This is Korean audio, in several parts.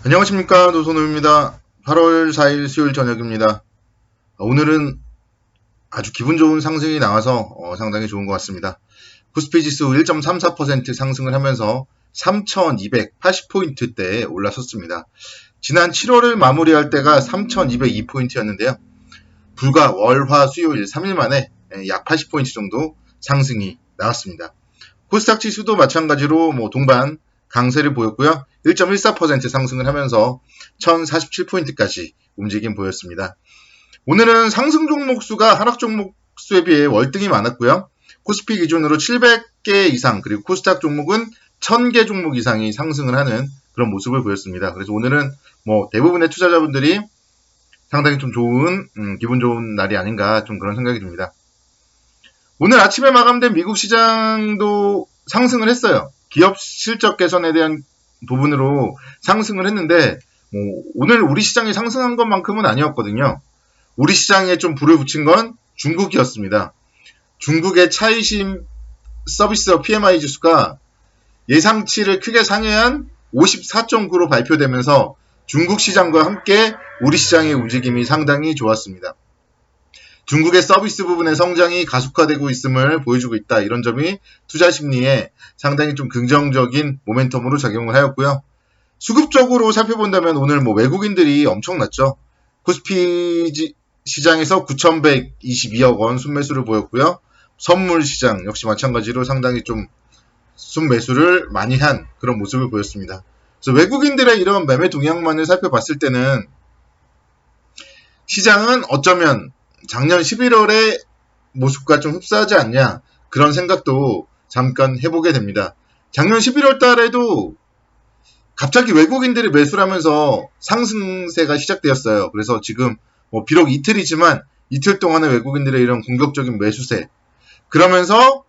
안녕하십니까, 노선우입니다. 8월 4일 수요일 저녁입니다. 오늘은 아주 기분 좋은 상승이 나와서 상당히 좋은 것 같습니다. 코스피 지수 1.34% 상승을 하면서 3,280포인트대에 올라섰습니다. 지난 7월을 마무리할 때가 3,202포인트였는데요. 불과 월, 화, 수요일 3일 만에 약 80포인트 정도 상승이 나왔습니다. 코스닥 지수도 마찬가지로 동반 강세를 보였고요. 1.14% 상승을 하면서 1047포인트까지 움직임 보였습니다. 오늘은 상승 종목 수가 하락 종목 수에 비해 월등히 많았고요. 코스피 기준으로 700개 이상, 그리고 코스닥 종목은 1000개 종목 이상이 상승을 하는 그런 모습을 보였습니다. 그래서 오늘은 대부분의 투자자분들이 상당히 좀 좋은, 기분 좋은 날이 아닌가 좀 그런 생각이 듭니다. 오늘 아침에 마감된 미국 시장도 상승을 했어요. 기업 실적 개선에 대한 부분으로 상승을 했는데 오늘 우리 시장이 상승한 것만큼은 아니었거든요. 우리 시장에 좀 불을 붙인 건 중국이었습니다. 중국의 차이심 서비스업 PMI 지수가 예상치를 크게 상회한 54.9로 발표되면서 중국 시장과 함께 우리 시장의 움직임이 상당히 좋았습니다. 중국의 서비스 부분의 성장이 가속화되고 있음을 보여주고 있다. 이런 점이 투자 심리에 상당히 좀 긍정적인 모멘텀으로 작용을 하였고요. 수급적으로 살펴본다면 오늘 외국인들이 엄청났죠. 코스피 시장에서 9,122억 원 순매수를 보였고요. 선물 시장 역시 마찬가지로 상당히 좀 순매수를 많이 한 그런 모습을 보였습니다. 그래서 외국인들의 이런 매매 동향만을 살펴봤을 때는 시장은 어쩌면 작년 11월의 모습과 좀 흡사하지 않냐, 그런 생각도 잠깐 해보게 됩니다. 작년 11월 달에도 갑자기 외국인들이 매수를 하면서 상승세가 시작되었어요. 그래서 지금 비록 이틀이지만 이틀 동안의 외국인들의 이런 공격적인 매수세, 그러면서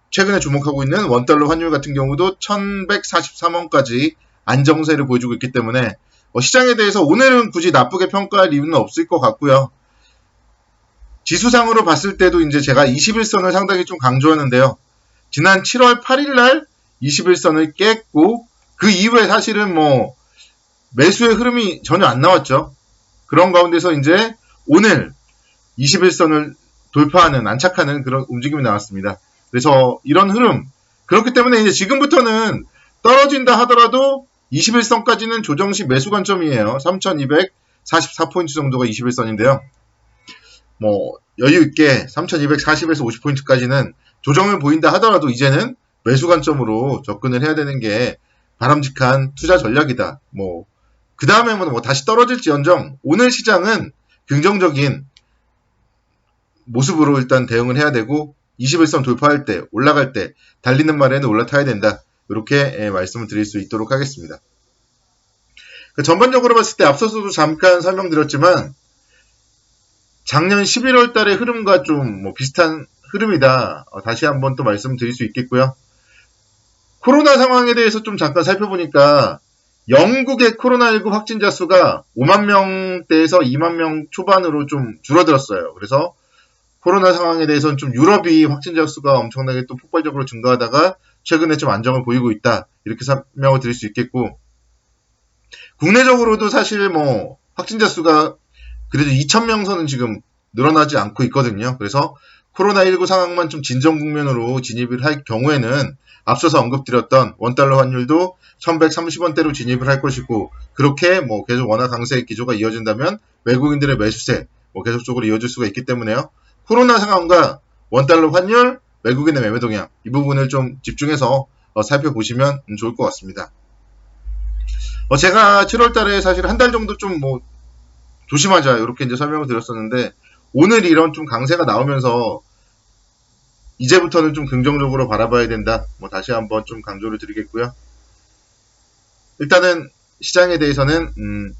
최근에 주목하고 있는 원달러 환율 같은 경우도 1143원까지 안정세를 보여주고 있기 때문에 시장에 대해서 오늘은 굳이 나쁘게 평가할 이유는 없을 것 같고요. 지수상으로 봤을 때도 이제 제가 21선을 상당히 좀 강조하는데요. 지난 7월 8일 날 21선을 깼고 그 이후에 사실은 매수의 흐름이 전혀 안 나왔죠. 그런 가운데서 이제 오늘 21선을 돌파하는, 안착하는 그런 움직임이 나왔습니다. 그래서 이런 흐름, 그렇기 때문에 이제 지금부터는 떨어진다 하더라도 21선까지는 조정시 매수 관점이에요. 3,244포인트 정도가 21선인데요. 여유있게 3,240에서 50포인트까지는 조정을 보인다 하더라도 이제는 매수 관점으로 접근을 해야 되는 게 바람직한 투자 전략이다. 그 다음에 다시 떨어질지언정 오늘 시장은 긍정적인 모습으로 일단 대응을 해야 되고 21선 돌파할 때, 올라갈 때 달리는 말에는 올라타야 된다. 이렇게 말씀을 드릴 수 있도록 하겠습니다. 전반적으로 봤을 때 앞서서도 잠깐 설명드렸지만 작년 11월 달의 흐름과 좀 비슷한 흐름이다. 다시 한번 또 말씀드릴 수 있겠고요. 코로나 상황에 대해서 좀 잠깐 살펴보니까 영국의 코로나19 확진자 수가 5만 명대에서 2만 명 초반으로 좀 줄어들었어요. 그래서 코로나 상황에 대해서는 좀 유럽이 확진자 수가 엄청나게 또 폭발적으로 증가하다가 최근에 좀 안정을 보이고 있다. 이렇게 설명을 드릴 수 있겠고, 국내적으로도 사실 확진자 수가 그래도 2,000명 선은 지금 늘어나지 않고 있거든요. 그래서 코로나19 상황만 좀 진정 국면으로 진입을 할 경우에는 앞서서 언급드렸던 원달러 환율도 1,130원대로 진입을 할 것이고, 그렇게 계속 원화 강세의 기조가 이어진다면 외국인들의 매수세 계속적으로 이어질 수가 있기 때문에요. 코로나 상황과 원달러 환율, 외국인의 매매 동향, 이 부분을 좀 집중해서 살펴보시면 좋을 것 같습니다. 제가 7월 달에 사실 한 달 정도 좀 조심하자 이렇게 이제 설명을 드렸었는데 오늘 이런 좀 강세가 나오면서 이제부터는 좀 긍정적으로 바라봐야 된다. 다시 한번 좀 강조를 드리겠고요. 일단은 시장에 대해서는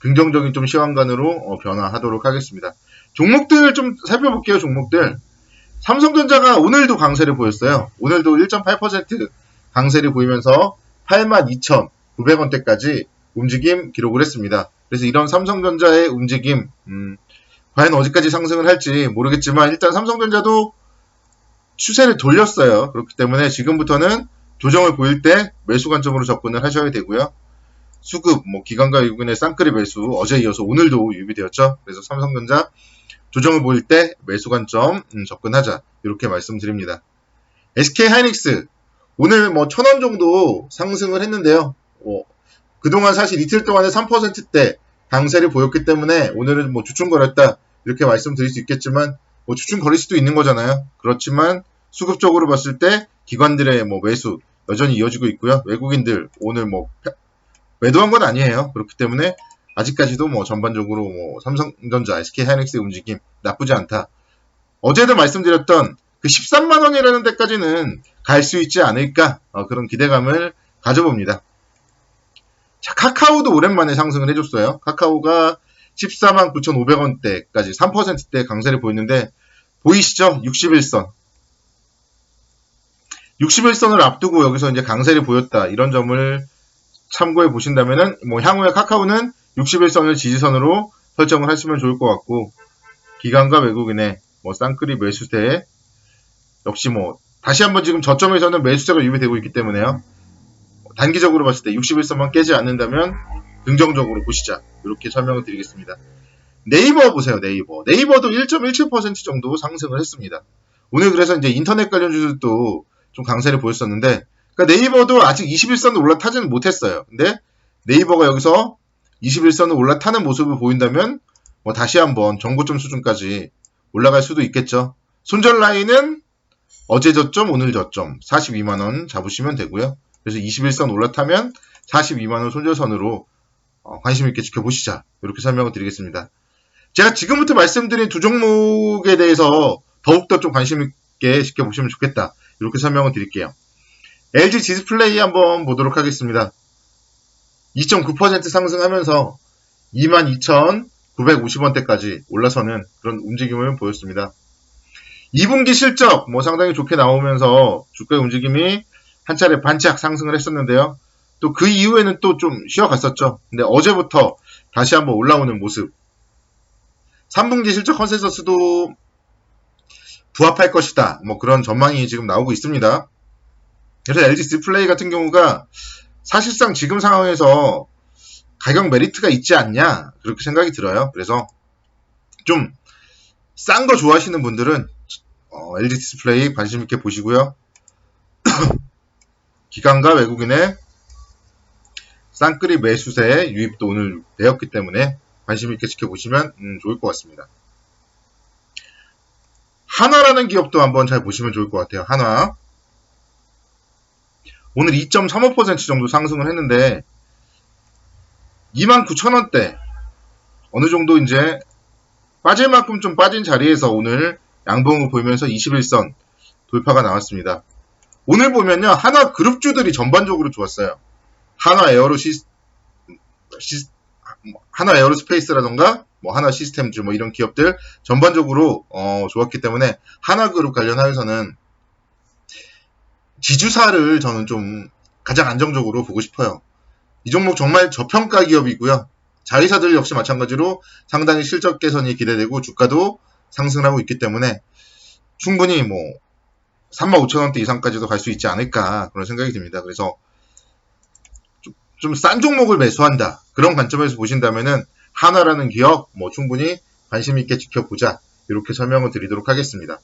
긍정적인 좀 시황관으로 변화하도록 하겠습니다. 종목들 좀 살펴볼게요. 종목들. 삼성전자가 오늘도 강세를 보였어요. 오늘도 1.8% 강세를 보이면서 82,900원대까지 움직임 기록을 했습니다. 그래서 이런 삼성전자의 움직임, 과연 어디까지 상승을 할지 모르겠지만 일단 삼성전자도 추세를 돌렸어요. 그렇기 때문에 지금부터는 조정을 보일 때 매수 관점으로 접근을 하셔야 되고요. 수급, 기관과 외국인의 쌍끌이 매수 어제 이어서 오늘도 유입되었죠. 그래서 삼성전자 조정을 보일 때 매수 관점 접근하자 이렇게 말씀드립니다. SK하이닉스 오늘 1,000원 정도 상승을 했는데요. 그동안 사실 이틀 동안에 3%대 강세를 보였기 때문에 오늘은 주춤거렸다 이렇게 말씀드릴 수 있겠지만 주춤거릴 수도 있는 거잖아요. 그렇지만 수급적으로 봤을 때 기관들의 매수 여전히 이어지고 있고요. 외국인들 오늘 매도한 건 아니에요. 그렇기 때문에 아직까지도 전반적으로 삼성전자, SK하이닉스의 움직임 나쁘지 않다. 어제도 말씀드렸던 그 13만 원이라는 데까지는 갈 수 있지 않을까 그런 기대감을 가져봅니다. 자, 카카오도 오랜만에 상승을 해줬어요. 카카오가 14만 9,500원대까지 3%대 강세를 보였는데 보이시죠? 61선. 61선을 앞두고 여기서 이제 강세를 보였다. 이런 점을 참고해 보신다면은 향후에 카카오는 61선을 지지선으로 설정을 하시면 좋을 것 같고 기관과 외국인의 쌍끌이 매수세 역시 다시 한번 지금 저점에서는 매수세가 유입되고 있기 때문에요. 단기적으로 봤을 때 61선만 깨지 않는다면 긍정적으로 보시자. 이렇게 설명을 드리겠습니다. 네이버 보세요. 네이버도 1.17% 정도 상승을 했습니다. 오늘 그래서 이제 인터넷 관련 주들도 좀 강세를 보였었는데 그러니까 네이버도 아직 21선을 올라타지는 못했어요. 근데 네이버가 여기서 21선을 올라타는 모습을 보인다면 다시 한번 정고점 수준까지 올라갈 수도 있겠죠. 손절 라인은 어제 저점, 오늘 저점 42만원 잡으시면 되고요. 그래서 21선 올라타면 42만원 손절선으로 관심 있게 지켜보시자. 이렇게 설명을 드리겠습니다. 제가 지금부터 말씀드린 두 종목에 대해서 더욱더 좀 관심 있게 지켜보시면 좋겠다. 이렇게 설명을 드릴게요. LG 디스플레이 한번 보도록 하겠습니다. 2.9% 상승하면서 22,950원대까지 올라서는 그런 움직임을 보였습니다. 2분기 실적 상당히 좋게 나오면서 주가의 움직임이 한 차례 반짝 상승을 했었는데요. 또 그 이후에는 또 좀 쉬어갔었죠. 근데 어제부터 다시 한번 올라오는 모습. 3분기 실적 컨센서스도 부합할 것이다. 그런 전망이 지금 나오고 있습니다. 그래서 LG 디스플레이 같은 경우가 사실상 지금 상황에서 가격 메리트가 있지 않냐 그렇게 생각이 들어요. 그래서 좀 싼 거 좋아하시는 분들은 LG 디스플레이 관심 있게 보시고요. 기관과 외국인의 쌍끌이 매수세 유입도 오늘 되었기 때문에 관심 있게 지켜보시면 좋을 것 같습니다. 한화라는 기업도 한번 잘 보시면 좋을 것 같아요. 한화 오늘 2.35% 정도 상승을 했는데 29,000원대 어느 정도 이제 빠질 만큼 좀 빠진 자리에서 오늘 양봉을 보이면서 21선 돌파가 나왔습니다. 오늘 보면요. 한화 그룹주들이 전반적으로 좋았어요. 한화 에어로스페이스라던가 한화 시스템즈 이런 기업들 전반적으로 좋았기 때문에 한화 그룹 관련하여서는 지주사를 저는 좀 가장 안정적으로 보고 싶어요. 이 종목 정말 저평가 기업이고요. 자회사들 역시 마찬가지로 상당히 실적 개선이 기대되고 주가도 상승하고 있기 때문에 충분히 35,000원대 이상까지도 갈 수 있지 않을까 그런 생각이 듭니다. 그래서 좀 싼 종목을 매수한다. 그런 관점에서 보신다면은 한화라는 기업 충분히 관심 있게 지켜보자. 이렇게 설명을 드리도록 하겠습니다.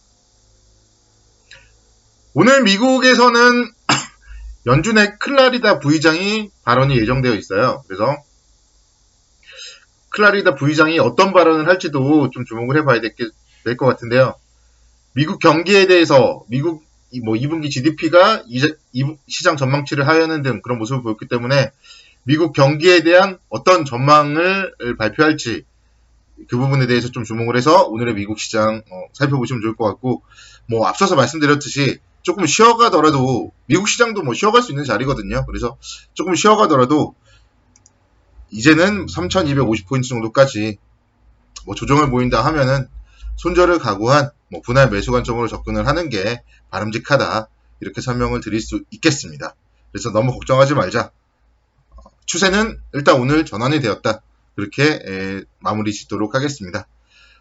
오늘 미국에서는 연준의 클라리다 부의장이 발언이 예정되어 있어요. 그래서 클라리다 부의장이 어떤 발언을 할지도 좀 주목을 해봐야 될 것 같은데요. 미국 경기에 대해서 미국 2분기 GDP가 시장 전망치를 하회하는 등 그런 모습을 보였기 때문에 미국 경기에 대한 어떤 전망을 발표할지 그 부분에 대해서 좀 주목을 해서 오늘의 미국 시장 살펴보시면 좋을 것 같고 앞서서 말씀드렸듯이 조금 쉬어가더라도 미국 시장도 쉬어갈 수 있는 자리거든요. 그래서 조금 쉬어가더라도 이제는 3,250포인트 정도까지 조정을 보인다 하면은 손절을 각오한 분할 매수 관점으로 접근을 하는 게 바람직하다. 이렇게 설명을 드릴 수 있겠습니다. 그래서 너무 걱정하지 말자. 추세는 일단 오늘 전환이 되었다. 그렇게 마무리 짓도록 하겠습니다.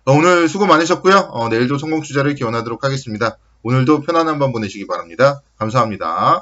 오늘 수고 많으셨고요. 내일도 성공 투자를 기원하도록 하겠습니다. 오늘도 편안한 밤 보내시기 바랍니다. 감사합니다.